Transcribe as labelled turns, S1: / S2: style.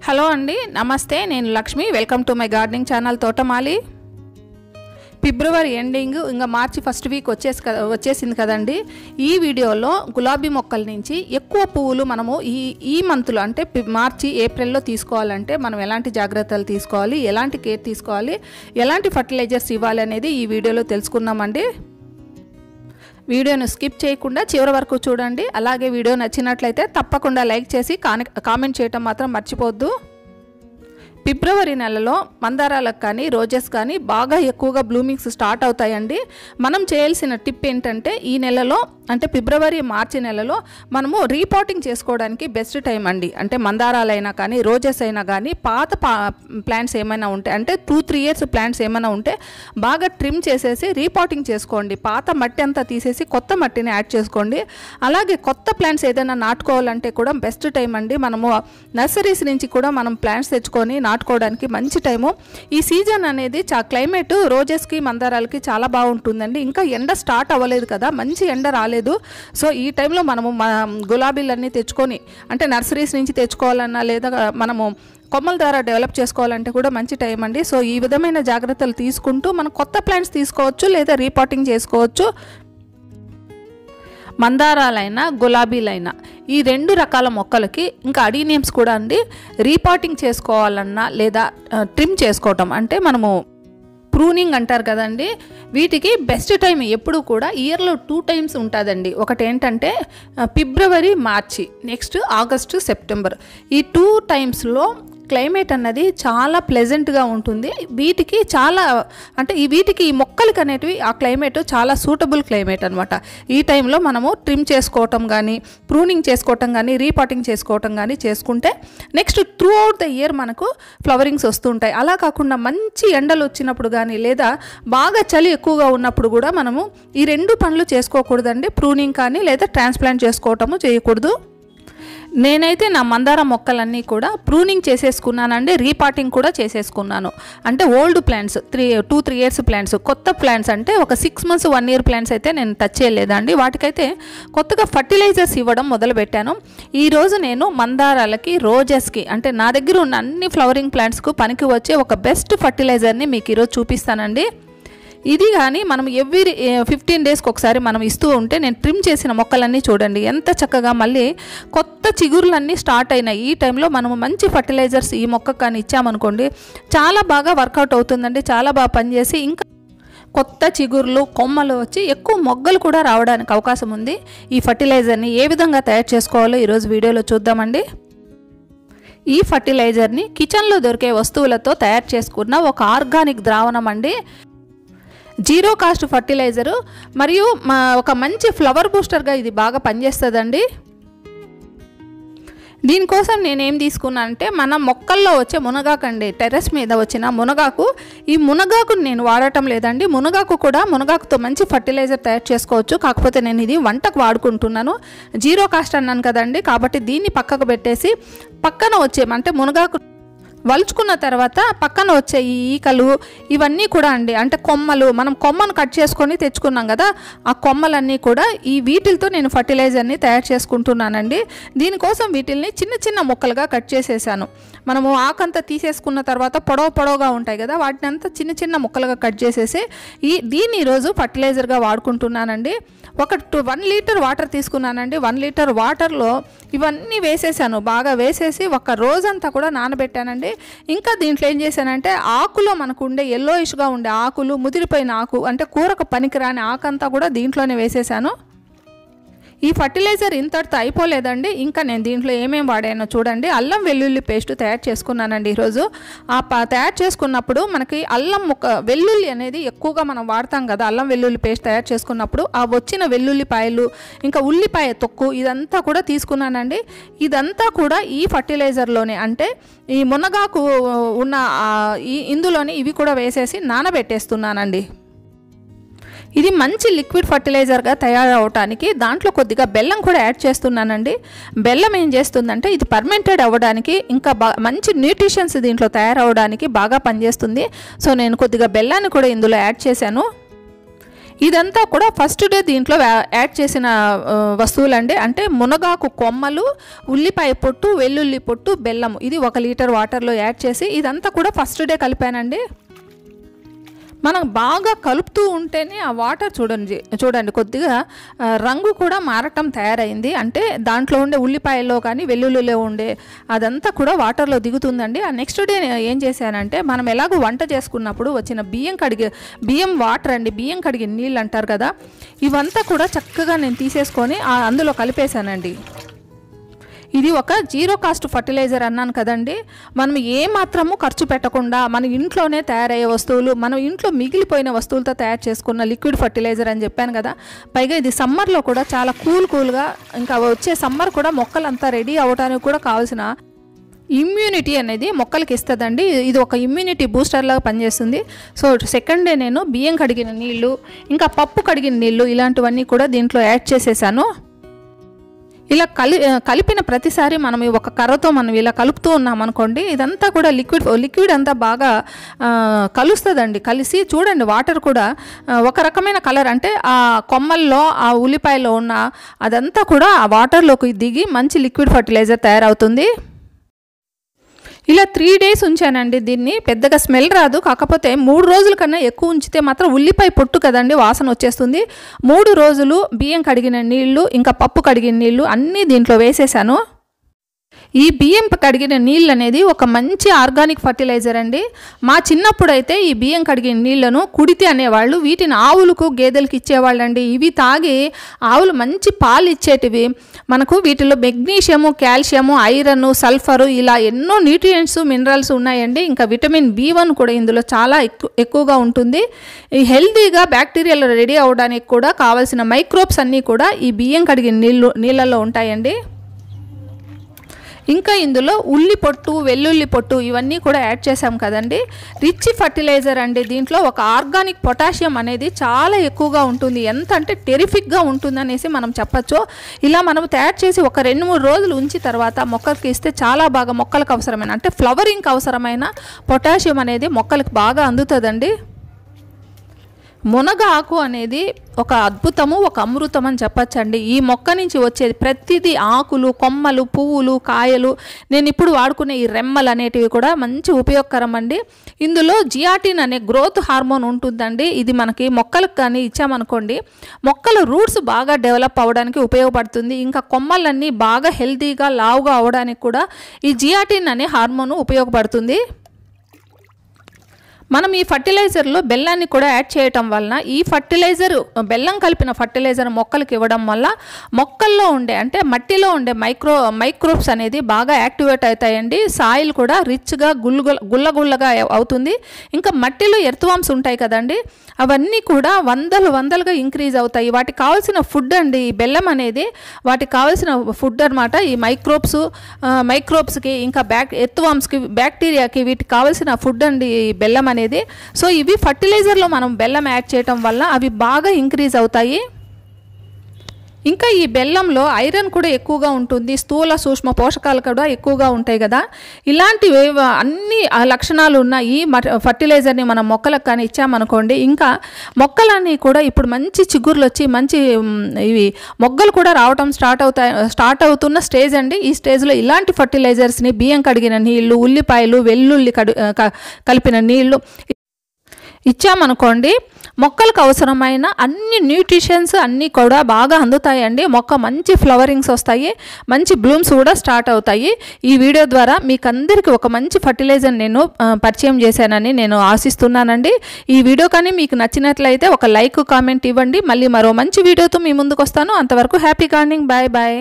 S1: Hello అండి, నమస్తే. నేను Lakshmi. Welcome to my gardening channel తోటమాలి. ఫిబ్రవరి ఎండింగ్ ఇంకా మార్చి ఫస్ట్ వీక్ వచ్చేసింది కదండి. ఈ వీడియోలో గులాబీ మొక్కల నుంచి ఎక్కువ పువ్వులు మనము ఈ మంత్లో అంటే మార్చి ఏప్రిల్లో తీసుకోవాలంటే మనం ఎలాంటి జాగ్రత్తలు తీసుకోవాలి, ఎలాంటి కేర్ తీసుకోవాలి, ఎలాంటి ఫర్టిలైజర్స్ ఇవ్వాలి అనేది ఈ వీడియోలో తెలుసుకుందామండి. వీడియోను స్కిప్ చేయకుండా చివరి వరకు చూడండి. అలాగే వీడియో నచ్చినట్లయితే తప్పకుండా లైక్ చేసి కామెంట్ చేయటం మాత్రం మర్చిపోవద్దు. ఫిబ్రవరి నెలలో మందారాలకు కానీ రోజెస్ కానీ బాగా ఎక్కువగా బ్లూమింగ్స్ స్టార్ట్ అవుతాయండి. మనం చేయాల్సిన టిప్ ఏంటంటే ఈ నెలలో అంటే ఫిబ్రవరి మార్చి నెలలో మనము రీపాటింగ్ చేసుకోవడానికి బెస్ట్ టైం అండి. అంటే మందారాలైనా కానీ రోజెస్ అయినా కానీ పాత ప్లాంట్స్ ఏమైనా ఉంటే అంటే 2-3 years ప్లాంట్స్ ఏమైనా ఉంటే బాగా ట్రిమ్ చేసేసి రీపాటింగ్ చేసుకోండి. పాత మట్టి అంతా తీసేసి కొత్త మట్టిని యాడ్ చేసుకోండి. అలాగే కొత్త ప్లాంట్స్ ఏదైనా నాటుకోవాలంటే కూడా బెస్ట్ టైం అండి. మనము నర్సరీస్ నుంచి కూడా మనం ప్లాంట్స్ తెచ్చుకొని నాటుకోవడానికి మంచి టైము. ఈ సీజన్ అనేది క్లైమేట్ రోజెస్కి మందారాలకి చాలా బాగుంటుందండి. ఇంకా ఎండ స్టార్ట్ అవ్వలేదు కదా, మంచి ఎండ రాలేదు. సో ఈ టైంలో మనము గులాబీలన్నీ తెచ్చుకొని అంటే నర్సరీస్ నుంచి తెచ్చుకోవాలన్నా లేదా మనము కొమ్మల ద్వారా డెవలప్ చేసుకోవాలంటే కూడా మంచి టైం అండి. సో ఈ విధమైన జాగ్రత్తలు తీసుకుంటూ మనం కొత్త ప్లాంట్స్ తీసుకోవచ్చు లేదా రీపాటింగ్ చేసుకోవచ్చు. మందారాలైనా గులాబీలైనా ఈ 2 రకాల మొక్కలకి ఇంకా అడీనియమ్స్ కూడా అండి రీపాటింగ్ చేసుకోవాలన్నా లేదా ట్రిమ్ చేసుకోవటం అంటే మనము ప్రూనింగ్ అంటారు కదండి, వీటికి బెస్ట్ టైం ఎప్పుడు కూడా ఇయర్లో 2 times ఉంటుందండి. ఒకటి ఏంటంటే ఫిబ్రవరి మార్చి, నెక్స్ట్ ఆగస్టు సెప్టెంబర్. ఈ 2 timesలో క్లైమేట్ అన్నది చాలా ప్లెజెంట్గా ఉంటుంది. వీటికి చాలా అంటే వీటికి ఈ మొక్కలకి అనేటివి ఆ క్లైమేట్ చాలా సూటబుల్ క్లైమేట్ అనమాట. ఈ టైంలో మనము ట్రిమ్ చేసుకోవటం కానీ ప్రూనింగ్ చేసుకోవటం కానీ రీపాటింగ్ చేసుకోవటం కానీ చేసుకుంటే next through out the year మనకు ఫ్లవరింగ్స్ వస్తుంటాయి. అలా కాకుండా మంచి ఎండలు వచ్చినప్పుడు కానీ లేదా బాగా చలి ఎక్కువగా ఉన్నప్పుడు కూడా మనము ఈ 2 పనులు చేసుకోకూడదండి. ప్రూనింగ్ కానీ లేదా ట్రాన్స్ప్లాంట్ చేసుకోవటము చేయకూడదు. నేనైతే నా మందార మొక్కలన్నీ కూడా ప్రూనింగ్ చేసేసుకున్నానండి, రీపాటింగ్ కూడా చేసేసుకున్నాను. అంటే ఓల్డ్ ప్లాంట్స్ 2-3 years ప్లాంట్స్, కొత్త ప్లాంట్స్ అంటే ఒక 6 months 1 year ప్లాంట్స్ అయితే నేను టచ్ చేయలేదండి. వాటికైతే కొత్తగా ఫర్టిలైజర్స్ ఇవ్వడం మొదలుపెట్టాను. ఈరోజు నేను మందారాలకి రోజెస్కి అంటే నా దగ్గర ఉన్న అన్ని ఫ్లవరింగ్ ప్లాంట్స్కు పనికి వచ్చే ఒక బెస్ట్ ఫర్టిలైజర్ని మీకు ఈరోజు చూపిస్తానండి. ఇది కానీ మనం ఎవ్రీ 15 daysకి ఒకసారి మనం ఇస్తూ ఉంటే నేను ట్రిమ్ చేసిన మొక్కలన్నీ చూడండి ఎంత చక్కగా మళ్ళీ కొత్త చిగురులన్నీ స్టార్ట్ అయినాయి. ఈ టైంలో మనము మంచి ఫర్టిలైజర్స్ ఈ మొక్కకు కానీ ఇచ్చామనుకోండి చాలా బాగా వర్కౌట్ అవుతుందండి, చాలా బాగా పనిచేసి ఇంకా కొత్త చిగుర్లు కొమ్మలు వచ్చి ఎక్కువ మొగ్గలు కూడా రావడానికి అవకాశం ఉంది. ఈ ఫర్టిలైజర్ని ఏ విధంగా తయారు చేసుకోవాలో ఈరోజు వీడియోలో చూద్దామండి. ఈ ఫర్టిలైజర్ని కిచెన్లో దొరికే వస్తువులతో తయారు చేసుకున్న ఒక ఆర్గానిక్ ద్రావణం అండి. 0 cost ఫర్టిలైజరు మరియు ఒక మంచి ఫ్లవర్ బూస్టర్గా ఇది బాగా పనిచేస్తుందండి. దీనికోసం నేనేం తీసుకున్నానంటే మన మొక్కల్లో వచ్చే మునగాకు అండి, టెర్రస్ మీద వచ్చిన మునగాకు. ఈ మునగాకుని నేను వాడటం లేదండి. మునగాకుతో మంచి ఫర్టిలైజర్ తయారు చేసుకోవచ్చు. కాకపోతే నేను ఇది వంటకు వాడుకుంటున్నాను. 0 cost అన్నాను కదండి, కాబట్టి దీన్ని పక్కకు పెట్టేసి పక్కన వచ్చే అంటే మునగాకు వలుచుకున్న తర్వాత పక్కన వచ్చే ఈ ఈకలు ఇవన్నీ కూడా అండి అంటే కొమ్మలు, మనం కొమ్మను కట్ చేసుకొని తెచ్చుకున్నాం కదా, ఆ కొమ్మలన్నీ కూడా ఈ వీటితో నేను ఫర్టిలైజర్ని తయారు చేసుకుంటున్నానండి. దీనికోసం వీటిల్ని చిన్న చిన్న ముక్కలుగా కట్ చేసేసాను. మనము ఆకంతా తీసేసుకున్న తర్వాత పొడవుగా ఉంటాయి కదా, వాటిని అంతా చిన్న చిన్న ముక్కలుగా కట్ చేసేసి దీన్ని ఈరోజు ఫర్టిలైజర్గా వాడుకుంటున్నానండి. ఒక 1 liter వాటర్ తీసుకున్నానండి. 1 liter వాటర్లో ఇవన్నీ వేసేసాను. బాగా వేసేసి ఒక రోజంతా కూడా నానబెట్టానండి. ఇంకా దీంట్లో ఏం చేశానంటే ఆకులో మనకు ఉండే yellowish-గా ఉండే ఆకులు, ముదిరిపోయిన ఆకు అంటే కూరకు పనికిరాని ఆకంతా కూడా దీంట్లోనే వేసేసాను. ఈ ఫర్టిలైజర్ ఇంతటితో అయిపోలేదండి. ఇంకా నేను దీంట్లో ఏమేమి వాడానో చూడండి. అల్లం వెల్లుల్లి పేస్ట్ తయారు చేసుకున్నానండి ఈరోజు. తయారు చేసుకున్నప్పుడు మనకి వెల్లుల్లి అనేది ఎక్కువగా మనం వాడతాం కదా. అల్లం వెల్లుల్లి పేస్ట్ తయారు చేసుకున్నప్పుడు ఆ వచ్చిన వెల్లుల్లిపాయలు ఇంకా ఉల్లిపాయ తొక్కు ఇదంతా కూడా తీసుకున్నానండి. ఇదంతా కూడా ఈ ఫర్టిలైజర్లోనే అంటే ఈ మునగాకు ఉన్న ఇందులోనే ఇవి కూడా వేసేసి నానబెట్టేస్తున్నానండి. ఇది మంచి లిక్విడ్ ఫర్టిలైజర్గా తయారవడానికి దాంట్లో కొద్దిగా బెల్లం కూడా యాడ్ చేస్తున్నానండి. బెల్లం ఏం చేస్తుందంటే ఇది ఫర్మెంటెడ్ అవ్వడానికి ఇంకా మంచి న్యూట్రిషన్స్ దీంట్లో తయారవడానికి బాగా పనిచేస్తుంది. సో నేను కొద్దిగా బెల్లాన్ని కూడా ఇందులో యాడ్ చేశాను. ఇదంతా కూడా ఫస్ట్ డే దీంట్లో యాడ్ చేసిన వస్తువులండి. అంటే మునగాకు కొమ్మలు, ఉల్లిపాయ పొట్టు, వెల్లుల్లి పొట్టు, బెల్లము. ఇది 1 లీటర్ వాటర్లో యాడ్ చేసి ఇదంతా కూడా ఫస్ట్ డే కలిపానండి. మనం బాగా కలుపుతూ ఉంటేనే ఆ వాటర్ చూడండి కొద్దిగా రంగు కూడా మారటం తయారైంది. అంటే దాంట్లో ఉండే ఉల్లిపాయల్లో కానీ వెల్లుల్లిలో ఉండే అదంతా కూడా వాటర్లో దిగుతుందండి. ఆ నెక్స్ట్ డే ఏం చేశానంటే, మనం ఎలాగో వంట చేసుకున్నప్పుడు వచ్చిన బియ్యం వాటర్ అండి, బియ్యం కడిగిన నీళ్ళు అంటారు కదా, ఇవంతా కూడా చక్కగా నేను తీసేసుకొని అందులో కలిపేశానండి. ఇది ఒక జీరో కాస్ట్ ఫర్టిలైజర్ అన్నాను కదండి. మనం ఏ మాత్రము ఖర్చు పెట్టకుండా మన ఇంట్లోనే తయారయ్యే వస్తువులు, మనం ఇంట్లో మిగిలిపోయిన వస్తువులతో తయారు చేసుకున్న లిక్విడ్ ఫర్టిలైజర్ అని చెప్పాను కదా. పైగా ఇది సమ్మర్లో కూడా చాలా కూల్గా, ఇంకా వచ్చే సమ్మర్ కూడా మొక్కలంతా రెడీ అవ్వడానికి కూడా కావాల్సిన ఇమ్యూనిటీ అనేది మొక్కలకి ఇస్తుందండి. ఇది ఒక ఇమ్యూనిటీ బూస్టర్ లాగా పనిచేస్తుంది. సో సెకండ్ డే నేను బియ్యం కడిగిన నీళ్ళు, ఇంకా పప్పు కడిగిన నీళ్ళు, ఇలాంటివన్నీ కూడా దీంట్లో యాడ్ చేసేసాను. ఇలా కలిపిన ప్రతిసారి మనం ఒక కర్రతో మనం ఇలా కలుపుతూ ఉన్నాం అనుకోండి, ఇదంతా కూడా లిక్విడ్ అంతా బాగా కలుస్తుందండి. కలిసి చూడండి వాటర్ కూడా ఒక రకమైన కలర్, అంటే ఆ కొమ్మల్లో ఆ ఉల్లిపాయలో ఉన్న అదంతా కూడా ఆ వాటర్లోకి దిగి మంచి లిక్విడ్ ఫర్టిలైజర్ తయారవుతుంది. ఇలా 3 days ఉంచానండి. దీన్ని పెద్దగా స్మెల్ రాదు. కాకపోతే 3 రోజుల కన్నా ఎక్కువ ఉంచితే మాత్రం ఉల్లిపాయ పొట్టు కదండి, వాసన వచ్చేస్తుంది. 3 రోజులు బియ్యం కడిగిన నీళ్లు, ఇంకా పప్పు కడిగిన నీళ్లు అన్నీ దీంట్లో వేసేసాను. ఈ బియ్యం కడిగిన నీళ్ళు అనేది ఒక మంచి ఆర్గానిక్ ఫర్టిలైజర్ అండి. మా చిన్నప్పుడు అయితే ఈ బియ్యం కడిగిన నీళ్లను కుడితి అనేవాళ్ళు. వీటిని ఆవులకు, గేదెలకు ఇచ్చేవాళ్ళండి. ఇవి తాగి ఆవులు మంచి పాలు ఇచ్చేటివి. మనకు వీటిలో మెగ్నీషియము, కాల్షియము, ఐరన్, సల్ఫరు ఇలా ఎన్నో న్యూట్రియంట్స్, మినరల్స్ ఉన్నాయండి. ఇంకా విటమిన్ B1 కూడా ఇందులో చాలా ఎక్కువగా ఉంటుంది. ఈ హెల్తీగా బ్యాక్టీరియాలు రెడీ అవ్వడానికి కూడా కావాల్సిన మైక్రోబ్స్ అన్నీ కూడా ఈ బియ్యం కడిగిన నీళ్ళల్లో ఉంటాయండి. ఇంకా ఇందులో ఉల్లి పొట్టు, వెల్లుల్లి పొట్టు ఇవన్నీ కూడా యాడ్ చేసాం కదండి. రిచ్ ఫర్టిలైజర్ అండి. దీంట్లో ఒక ఆర్గానిక్ పొటాషియం అనేది చాలా ఎక్కువగా ఉంటుంది. ఎంత అంటే టెరిఫిక్గా ఉంటుందనేసి మనం చెప్పచ్చు. ఇలా మనం తయారు చేసి ఒక 2-3 రోజులు ఉంచి తర్వాత మొక్కలకి ఇస్తే చాలా బాగా మొక్కలకు అవసరమైన, అంటే ఫ్లవరింగ్కి అవసరమైన పొటాషియం అనేది మొక్కలకు బాగా అందుతుందండి. మునగ ఆకు అనేది ఒక అద్భుతము, ఒక అమృతం అని చెప్పచ్చండి. ఈ మొక్క నుంచి వచ్చేది ప్రతిదీ ఆకులు, కొమ్మలు, పువ్వులు, కాయలు, నేను ఇప్పుడు వాడుకునే ఈ రెమ్మలు అనేటివి కూడా మంచి ఉపయోగకరం అండి. ఇందులో జియాటిన్ అనే గ్రోత్ హార్మోన్ ఉంటుందండి. ఇది మనకి మొక్కలకు కానీ ఇచ్చామనుకోండి, మొక్కల రూట్స్ బాగా డెవలప్ అవ్వడానికి ఉపయోగపడుతుంది. ఇంకా కొమ్మలన్నీ బాగా హెల్తీగా, లావుగా అవ్వడానికి కూడా ఈ జియాటిన్ అనే హార్మోన్ ఉపయోగపడుతుంది. మనం ఈ ఫర్టిలైజర్లో బెల్లాన్ని కూడా యాడ్ చేయటం వలన, ఈ బెల్లం కలిపిన ఫర్టిలైజర్ మొక్కలకు ఇవ్వడం వల్ల మొక్కల్లో ఉండే, అంటే మట్టిలో ఉండే మైక్రోబ్స్ అనేది బాగా యాక్టివేట్ అవుతాయండి. సాయిల్ కూడా రిచ్గా గుల్లగా అవుతుంది. ఇంకా మట్టిలో ఎర్త్వామ్స్ ఉంటాయి కదండి, అవన్నీ కూడా వందలుగా ఇంక్రీజ్ అవుతాయి. వాటికి కావాల్సిన ఫుడ్ అండి ఈ బెల్లం అనేది, వాటికి కావాల్సిన ఫుడ్ అనమాట. ఈ మైక్రోబ్స్కి, ఇంకా ఎర్త్వామ్స్కి, బ్యాక్టీరియాకి వీటికి కావాల్సిన ఫుడ్ అండి ఈ బెల్లం అనేది. సో ఇవి ఫర్టిలైజర్లో మనం బెల్లం యాడ్ చేయటం వల్ల అవి బాగా ఇంక్రీజ్ అవుతాయి. ఇంకా ఈ బెల్లంలో ఐరన్ కూడా ఎక్కువగా ఉంటుంది, స్థూల సూక్ష్మ పోషకాలు కూడా ఎక్కువగా ఉంటాయి కదా. ఇలాంటి అన్ని లక్షణాలు ఉన్న ఈ ఫర్టిలైజర్ని మనం మొక్కలకు కానీ ఇచ్చామనుకోండి, ఇంకా మొక్కలన్నీ కూడా ఇప్పుడు మంచి చిగుర్లు వచ్చి మంచి ఇవి మొగ్గలు కూడా రావటం స్టార్ట్ అవుతున్న స్టేజ్ అండి. ఈ స్టేజ్లో ఇలాంటి ఫర్టిలైజర్స్ని బియ్యం కడిగిన నీళ్లు, ఉల్లిపాయలు, వెల్లుల్లి కలిపిన నీళ్లు ఇచ్చామనుకోండి, మొక్కలకు అవసరమైన అన్ని న్యూట్రిషన్స్ అన్నీ కూడా బాగా అందుతాయండి. మొక్క మంచి ఫ్లవరింగ్స్ వస్తాయి, మంచి బ్లూమ్స్ కూడా స్టార్ట్ అవుతాయి. ఈ వీడియో ద్వారా మీకు అందరికీ ఒక మంచి ఫర్టిలైజర్ నేను పరిచయం చేశానని నేను ఆశిస్తున్నానండి. ఈ వీడియో కానీ మీకు నచ్చినట్లయితే ఒక లైక్, కామెంట్ ఇవ్వండి. మళ్ళీ మరో మంచి వీడియోతో మీ ముందుకు వస్తాను. అంతవరకు హ్యాపీ గార్డెనింగ్. Bye bye.